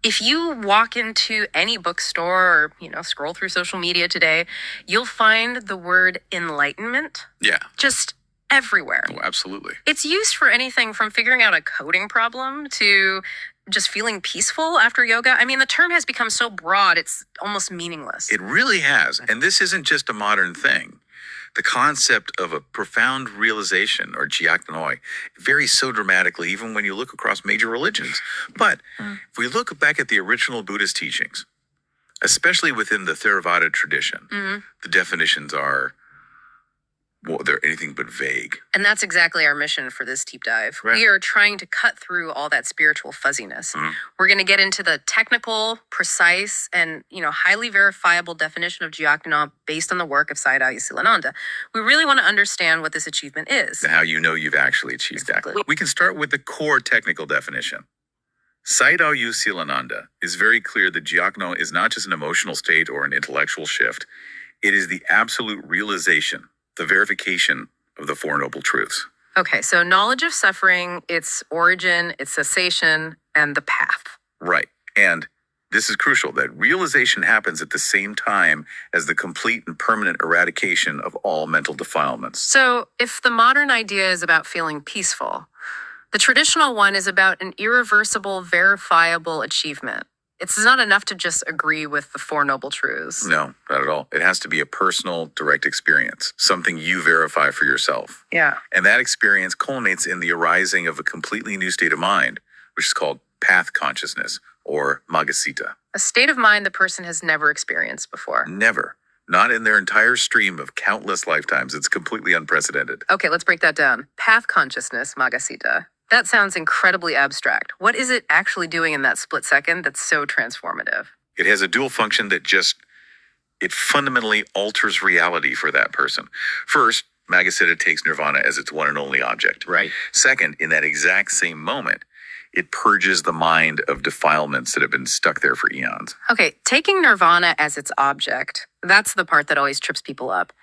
If you walk into any bookstore or, scroll through social media today, you'll find the word enlightenment Yeah. just everywhere. Oh, absolutely. It's used for anything from figuring out a coding problem to just feeling peaceful after yoga. I mean, the term has become so broad, it's almost meaningless. It really has. And this isn't just a modern thing. The concept of a profound realization, or jiaknanoi, varies so dramatically even when you look across major religions. But if we look back at the original Buddhist teachings, especially within the Theravada tradition, the definitions are, well, they're anything but vague. And that's exactly our mission for this deep dive. Right. We are trying to cut through all that spiritual fuzziness. We're going to get into the technical, precise, and highly verifiable definition of jiaknana based on the work of Sayadaw Silananda. We really want to understand what this achievement is. And how you know you've actually achieved that. We can start with the core technical definition. Sayadaw Silananda is very clear that jiakno is not just an emotional state or an intellectual shift. It is the absolute realization, the verification of the Four Noble Truths. Okay, so knowledge of suffering, its origin, its cessation, and the path. Right. And this is crucial, that realization happens at the same time as the complete and permanent eradication of all mental defilements. So if the modern idea is about feeling peaceful, the traditional one is about an irreversible, verifiable achievement. It's not enough to just agree with the Four Noble Truths. No, not at all. It has to be a personal, direct experience, something you verify for yourself. Yeah. And that experience culminates in the arising of a completely new state of mind, which is called path consciousness, or Magasitta. A state of mind the person has never experienced before. Never. Not in their entire stream of countless lifetimes. It's completely unprecedented. Okay, let's break that down. Path consciousness, Magasitta. That sounds incredibly abstract. What is it actually doing in that split second that's so transformative? It has a dual function that it fundamentally alters reality for that person. First, Magasitta takes nirvana as its one and only object. Right. Second, in that exact same moment, it purges the mind of defilements that have been stuck there for eons. Okay, taking nirvana as its object, that's the part that always trips people up.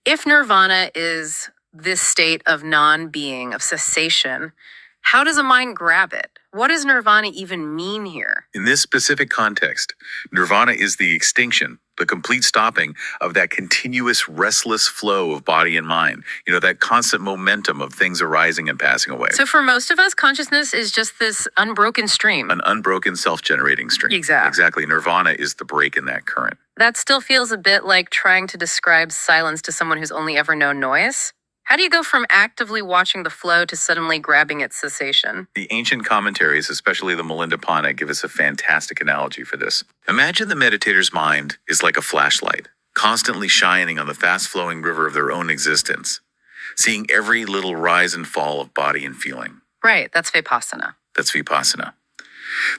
If nirvana is this state of non-being, of cessation, how does a mind grab it? What does nirvana even mean here? In this specific context, nirvana is the extinction, the complete stopping of that continuous restless flow of body and mind. That constant momentum of things arising and passing away. So for most of us, consciousness is just this unbroken stream. An unbroken self-generating stream. Exactly. Nirvana is the break in that current. That still feels a bit like trying to describe silence to someone who's only ever known noise. How do you go from actively watching the flow to suddenly grabbing its cessation? The ancient commentaries, especially the Milinda, give us a fantastic analogy for this. Imagine the meditator's mind is like a flashlight, constantly shining on the fast-flowing river of their own existence, seeing every little rise and fall of body and feeling. Right, that's Vipassana. That's Vipassana.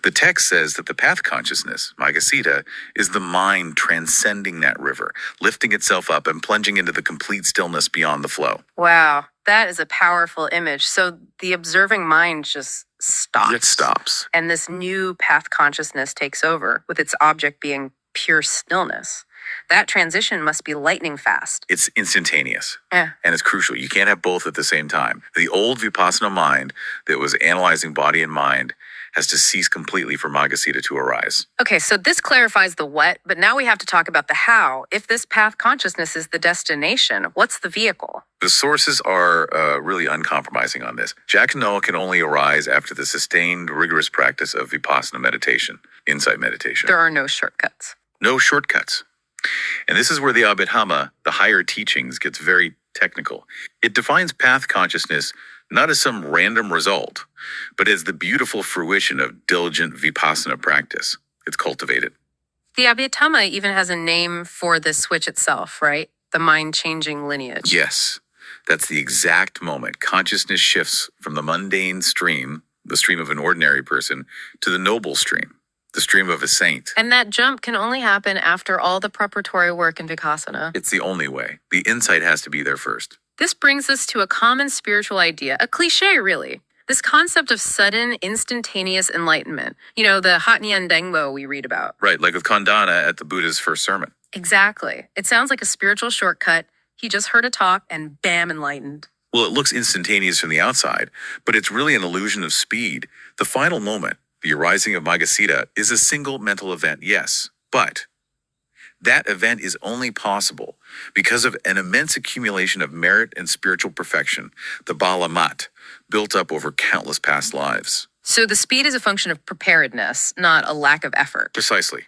The text says that the path consciousness, Magasitta, is the mind transcending that river, lifting itself up and plunging into the complete stillness beyond the flow. Wow, that is a powerful image. So the observing mind just stops. It stops. And this new path consciousness takes over, with its object being pure stillness. That transition must be lightning fast. It's instantaneous. Yeah. And it's crucial. You can't have both at the same time. The old Vipassana mind that was analyzing body and mind has to cease completely for Magasitta to arise. Okay, so this clarifies the what, but now we have to talk about the how. If this path consciousness is the destination, what's the vehicle? The sources are really uncompromising on this. Jiaknana can only arise after the sustained, rigorous practice of Vipassana meditation, insight meditation. There are no shortcuts. No shortcuts. And this is where the Abhidhamma, the higher teachings, gets very technical. It defines path consciousness not as some random result, but as the beautiful fruition of diligent Vipassana practice. It's cultivated. The Abhidhamma even has a name for this switch itself, right? The mind-changing lineage. Yes, that's the exact moment consciousness shifts from the mundane stream, the stream of an ordinary person, to the noble stream, the stream of a saint. And that jump can only happen after all the preparatory work in Vipassana. It's the only way. The insight has to be there first. This brings us to a common spiritual idea, a cliche really. This concept of sudden, instantaneous enlightenment. The Hatnyan Dengbo we read about. Right, like with Khandana at the Buddha's first sermon. Exactly. It sounds like a spiritual shortcut. He just heard a talk and bam, enlightened. Well, it looks instantaneous from the outside, but it's really an illusion of speed. The final moment, The arising of Magasita is a single mental event, yes, but that event is only possible because of an immense accumulation of merit and spiritual perfection, the balamat, built up over countless past lives. So the speed is a function of preparedness, not a lack of effort. Precisely.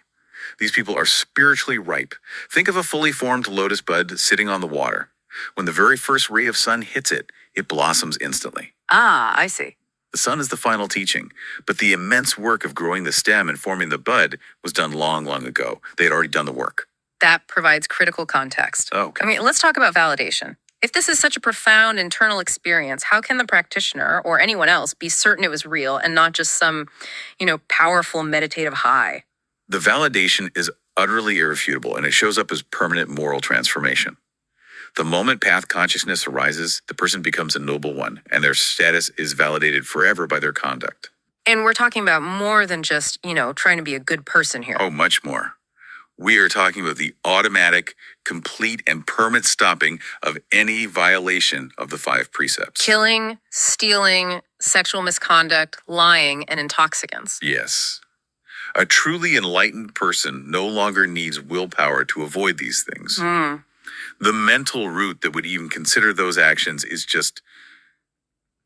These people are spiritually ripe. Think of a fully formed lotus bud sitting on the water. When the very first ray of sun hits it, it blossoms instantly. Ah, I see. The sun is the final teaching, but the immense work of growing the stem and forming the bud was done long, long ago. They had already done the work. That provides critical context. Okay. I mean, let's talk about validation. If this is such a profound internal experience, how can the practitioner or anyone else be certain it was real and not just some, powerful meditative high? The validation is utterly irrefutable, and it shows up as permanent moral transformation. The moment path consciousness arises, the person becomes a noble one, and their status is validated forever by their conduct. And we're talking about more than just, trying to be a good person here. Oh, much more. We are talking about the automatic, complete, and permanent stopping of any violation of the 5 precepts. Killing, stealing, sexual misconduct, lying, and intoxicants. Yes. A truly enlightened person no longer needs willpower to avoid these things. The mental root that would even consider those actions is just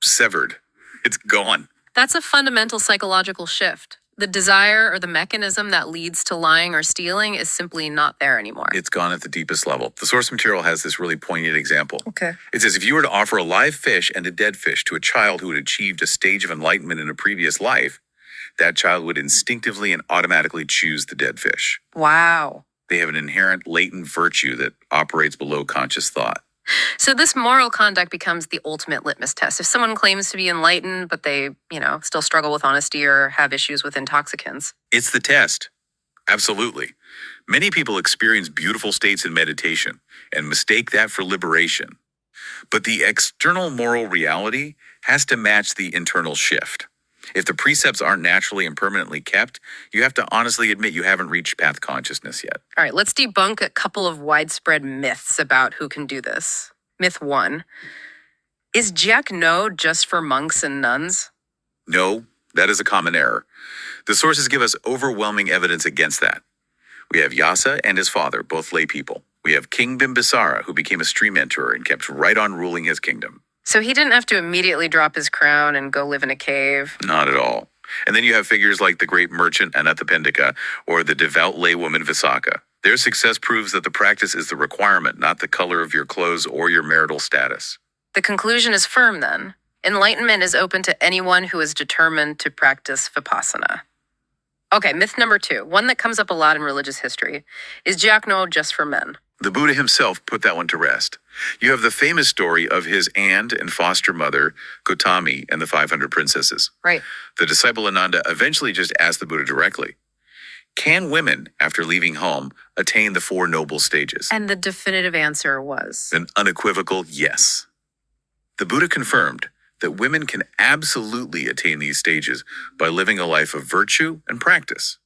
severed. It's gone. That's a fundamental psychological shift. The desire or the mechanism that leads to lying or stealing is simply not there anymore. It's gone at the deepest level. The source material has this really poignant example. Okay. It says, if you were to offer a live fish and a dead fish to a child who had achieved a stage of enlightenment in a previous life, that child would instinctively and automatically choose the dead fish. Wow. They have an inherent latent virtue that operates below conscious thought. So this moral conduct becomes the ultimate litmus test. If someone claims to be enlightened, but they, still struggle with honesty or have issues with intoxicants. It's the test. Absolutely. Many people experience beautiful states in meditation and mistake that for liberation. But the external moral reality has to match the internal shift. If the precepts aren't naturally and permanently kept, you have to honestly admit you haven't reached path consciousness yet. All right, let's debunk a couple of widespread myths about who can do this. Myth 1. Is Jack No just for monks and nuns? No, that is a common error. The sources give us overwhelming evidence against that. We have Yasa and his father, both lay people. We have King Bimbisara, who became a stream enterer and kept right on ruling his kingdom. So he didn't have to immediately drop his crown and go live in a cave? Not at all. And then you have figures like the great merchant Anathapindika or the devout laywoman Visakha. Their success proves that the practice is the requirement, not the color of your clothes or your marital status. The conclusion is firm then. Enlightenment is open to anyone who is determined to practice Vipassana. Okay, myth number 2, one that comes up a lot in religious history. Is Jackno just for men? The Buddha himself put that one to rest. You have the famous story of his aunt and foster mother, Gautami, and the 500 princesses. Right. The disciple Ananda eventually just asked the Buddha directly, can women, after leaving home, attain the 4 noble stages? And the definitive answer was? An unequivocal yes. The Buddha confirmed that women can absolutely attain these stages by living a life of virtue and practice.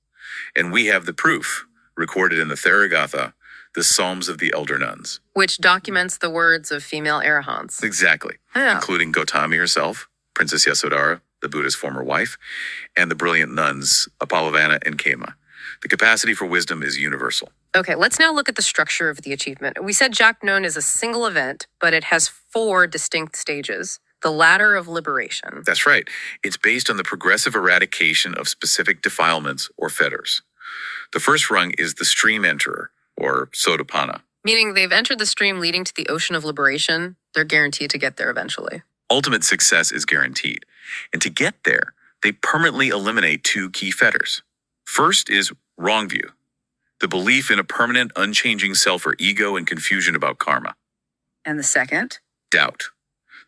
And we have the proof, recorded in the Therigatha, the Psalms of the Elder Nuns. Which documents the words of female arahants. Exactly. Yeah. Including Gautami herself, Princess Yasodhara, the Buddha's former wife, and the brilliant nuns Apalavana and Kema. The capacity for wisdom is universal. Okay, let's now look at the structure of the achievement. We said Jacnon is a single event, but it has 4 distinct stages. The ladder of liberation. That's right. It's based on the progressive eradication of specific defilements or fetters. The first rung is the stream enterer, or Sotapanna. Meaning they've entered the stream leading to the ocean of liberation. They're guaranteed to get there eventually. Ultimate success is guaranteed. And to get there, they permanently eliminate 2 key fetters. First is wrong view, the belief in a permanent, unchanging self or ego and confusion about karma. And the second? Doubt.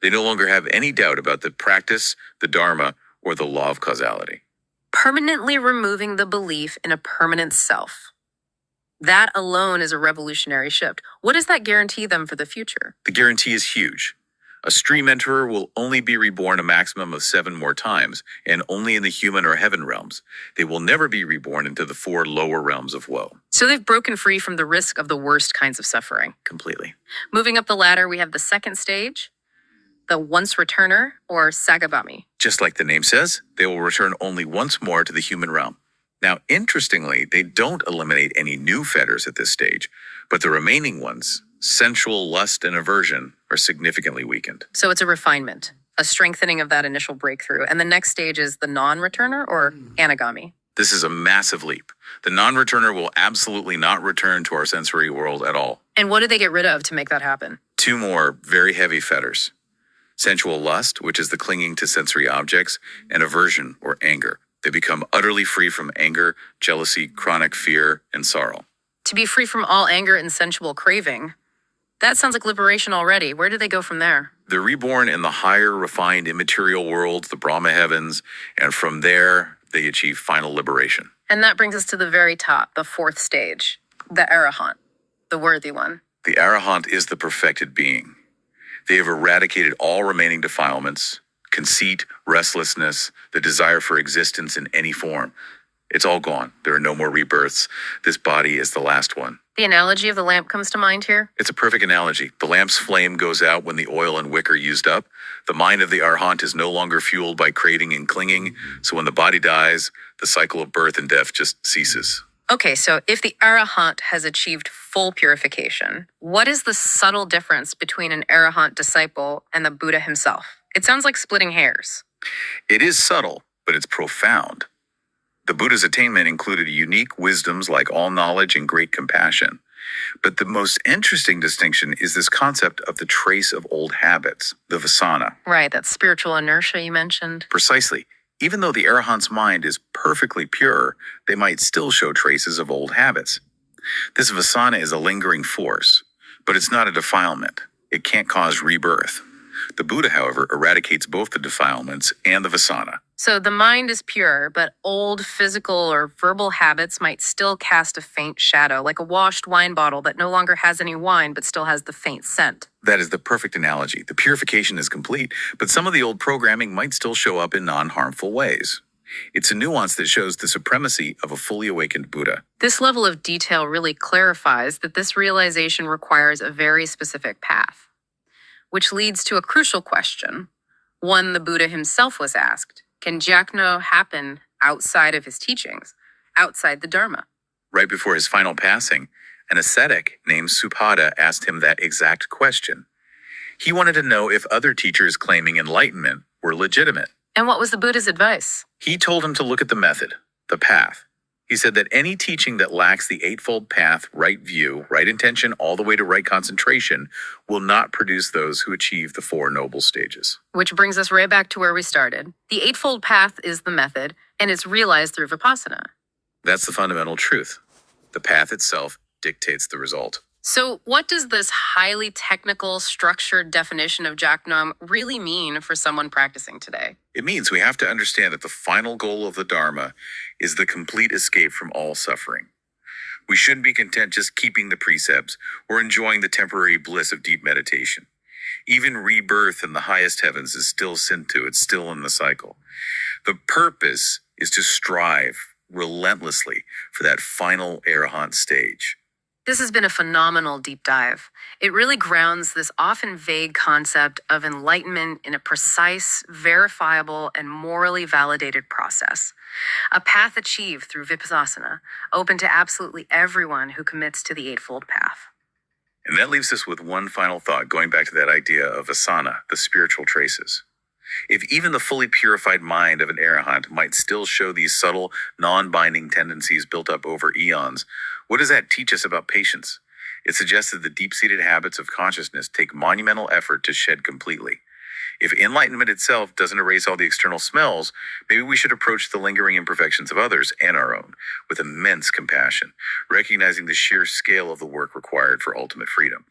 They no longer have any doubt about the practice, the dharma, or the law of causality. Permanently removing the belief in a permanent self. That alone is a revolutionary shift. What does that guarantee them for the future? The guarantee is huge. A stream enterer will only be reborn a maximum of 7 more times, and only in the human or heaven realms. They will never be reborn into the 4 lower realms of woe. So they've broken free from the risk of the worst kinds of suffering. Completely. Moving up the ladder, we have the second stage. the once returner or Sagabami. Just like the name says, they will return only once more to the human realm. Now, interestingly, they don't eliminate any new fetters at this stage, but the remaining ones, sensual lust and aversion, are significantly weakened. So it's a refinement, a strengthening of that initial breakthrough. And the next stage is the non-returner or anagami. This is a massive leap. The non-returner will absolutely not return to our sensory world at all. And what do they get rid of to make that happen? 2 more very heavy fetters. Sensual lust, which is the clinging to sensory objects, and aversion or anger. They become utterly free from anger, jealousy, chronic fear, and sorrow. To be free from all anger and sensual craving. That sounds like liberation already. Where do they go from there? They're reborn in the higher, refined, immaterial world, the Brahma heavens, and from there, they achieve final liberation. And that brings us to the very top, the 4th stage, the arahant, the worthy one. The arahant is the perfected being. They have eradicated all remaining defilements, conceit, restlessness, the desire for existence in any form. It's all gone. There are no more rebirths. This body is the last one. The analogy of the lamp comes to mind here. It's a perfect analogy. The lamp's flame goes out when the oil and wick are used up. The mind of the arahant is no longer fueled by craving and clinging, so when the body dies, the cycle of birth and death just ceases. Okay, so if the arahant has achieved full purification, what is the subtle difference between an arahant disciple and the Buddha himself? It sounds like splitting hairs. It is subtle, but it's profound. The Buddha's attainment included unique wisdoms like all knowledge and great compassion. But the most interesting distinction is this concept of the trace of old habits, the vasana. Right, that spiritual inertia you mentioned. Precisely. Even though the arahant's mind is perfectly pure, they might still show traces of old habits. This vasana is a lingering force, but it's not a defilement. It can't cause rebirth. The Buddha, however, eradicates both the defilements and the vasana. So the mind is pure, but old physical or verbal habits might still cast a faint shadow, like a washed wine bottle that no longer has any wine but still has the faint scent. That is the perfect analogy. The purification is complete, but some of the old programming might still show up in non-harmful ways. It's a nuance that shows the supremacy of a fully awakened Buddha. This level of detail really clarifies that this realization requires a very specific path, which leads to a crucial question, one the Buddha himself was asked. Can Jhakno happen outside of his teachings, outside the Dharma? Right before his final passing, an ascetic named Supada asked him that exact question. He wanted to know if other teachers claiming enlightenment were legitimate. And what was the Buddha's advice? He told him to look at the method, the path. He said that any teaching that lacks the eightfold path, right view, right intention, all the way to right concentration, will not produce those who achieve the 4 noble stages. Which brings us right back to where we started. The Eightfold Path is the method, and it's realized through Vipassana. That's the fundamental truth. The path itself dictates the result. So what does this highly technical, structured definition of Jhaknam really mean for someone practicing today? It means we have to understand that the final goal of the Dharma is the complete escape from all suffering. We shouldn't be content just keeping the precepts or enjoying the temporary bliss of deep meditation. Even rebirth in the highest heavens is still sin to, it's still in the cycle. The purpose is to strive relentlessly for that final arahant stage. This has been a phenomenal deep dive. It really grounds this often vague concept of enlightenment in a precise, verifiable, and morally validated process. A path achieved through Vipassana, open to absolutely everyone who commits to the Eightfold Path. And that leaves us with one final thought, going back to that idea of asana, the spiritual traces. If even the fully purified mind of an arahant might still show these subtle, non-binding tendencies built up over eons, what does that teach us about patience? It suggests that the deep-seated habits of consciousness take monumental effort to shed completely. If enlightenment itself doesn't erase all the external smells, maybe we should approach the lingering imperfections of others and our own with immense compassion, recognizing the sheer scale of the work required for ultimate freedom.